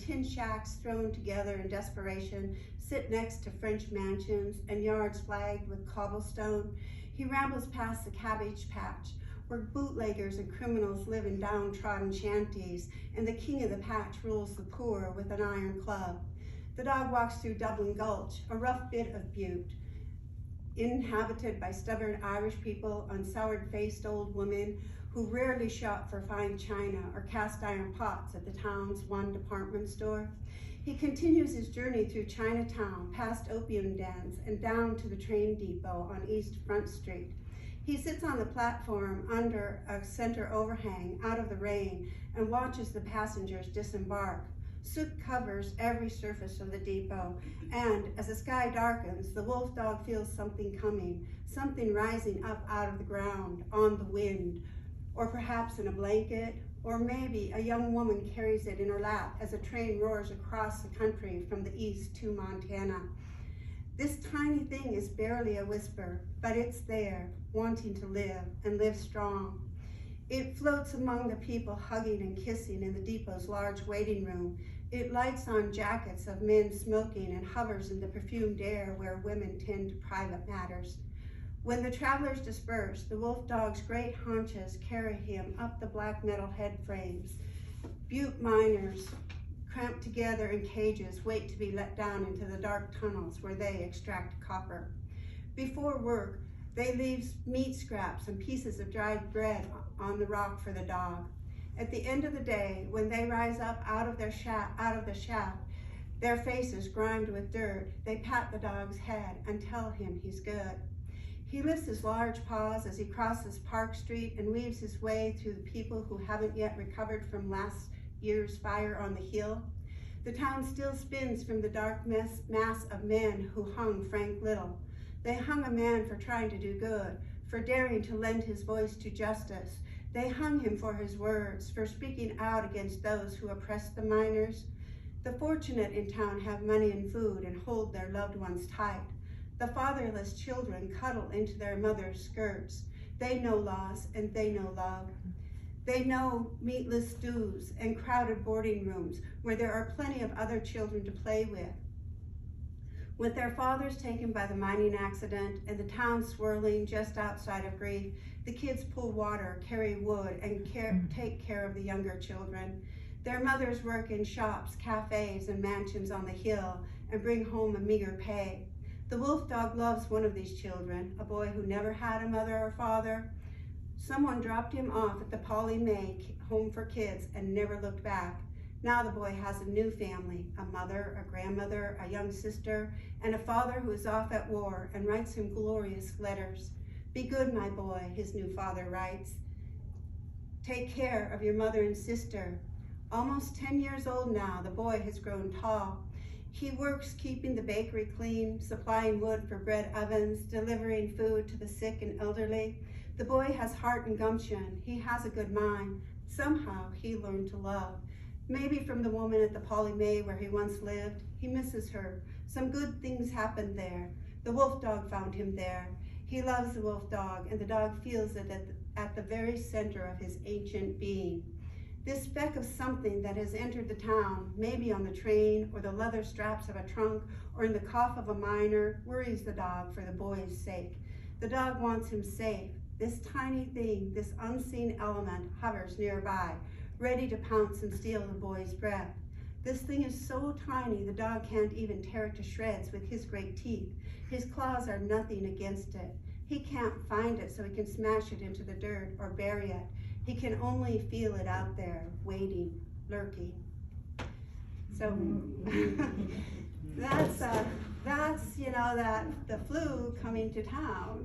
tin shacks thrown together in desperation sit next to French mansions and yards flagged with cobblestone. He rambles past the cabbage patch, where bootleggers and criminals live in downtrodden shanties, and the king of the patch rules the poor with an iron club. The dog walks through Dublin Gulch, a rough bit of Butte, inhabited by stubborn Irish people and soured-faced old women who rarely shop for fine china or cast iron pots at the town's one department store. He continues his journey through Chinatown, past opium dens, and down to the train depot on East Front Street. He sits on the platform under a center overhang out of the rain and watches the passengers disembark. Soot covers every surface of the depot, and as the sky darkens, the wolf dog feels something coming, something rising up out of the ground, on the wind, or perhaps in a blanket, or maybe a young woman carries it in her lap as a train roars across the country from the east to Montana. This tiny thing is barely a whisper, but it's there, wanting to live, and live strong. It floats among the people hugging and kissing in the depot's large waiting room. It lights on jackets of men smoking and hovers in the perfumed air where women tend to private matters. When the travelers disperse, the wolf dog's great haunches carry him up the black metal head frames. Butte miners, cramped together in cages, wait to be let down into the dark tunnels where they extract copper. Before work, they leave meat scraps and pieces of dried bread on the rock for the dog. At the end of the day, when they rise up out of the shaft, their faces grimed with dirt, they pat the dog's head and tell him he's good. He lifts his large paws as he crosses Park Street and weaves his way through the people who haven't yet recovered from last year's fire on the hill. The town still spins from the dark mass of men who hung Frank Little. They hung a man for trying to do good, for daring to lend his voice to justice. They hung him for his words, for speaking out against those who oppressed the miners. The fortunate in town have money and food and hold their loved ones tight. The fatherless children cuddle into their mother's skirts. They know loss and they know love. They know meatless stews and crowded boarding rooms where there are plenty of other children to play with. With their fathers taken by the mining accident and the town swirling just outside of grief, the kids pull water, carry wood, and take care of the younger children. Their mothers work in shops, cafes, and mansions on the hill and bring home a meager pay. The wolf dog loves one of these children, a boy who never had a mother or father. Someone dropped him off at the Polly May home for kids and never looked back. Now the boy has a new family, a mother, a grandmother, a young sister, and a father who is off at war and writes him glorious letters. Be good, my boy, his new father writes. Take care of your mother and sister. Almost 10 years old now, the boy has grown tall. He works keeping the bakery clean, supplying wood for bread ovens, delivering food to the sick and elderly. The boy has heart and gumption. He has a good mind. Somehow he learned to love. Maybe from the woman at the Polly May where he once lived. He misses her. Some good things happened there. The wolf dog found him there. He loves the wolf dog, and the dog feels it at the very center of his ancient being. This speck of something that has entered the town, maybe on the train or the leather straps of a trunk or in the cough of a miner, worries the dog for the boy's sake. The dog wants him safe. This tiny thing, this unseen element, hovers nearby, ready to pounce and steal the boy's breath. This thing is so tiny the dog can't even tear it to shreds with his great teeth. His claws are nothing against it. He can't find it so he can smash it into the dirt or bury it. He can only feel it out there, waiting, lurking. So that's the flu coming to town.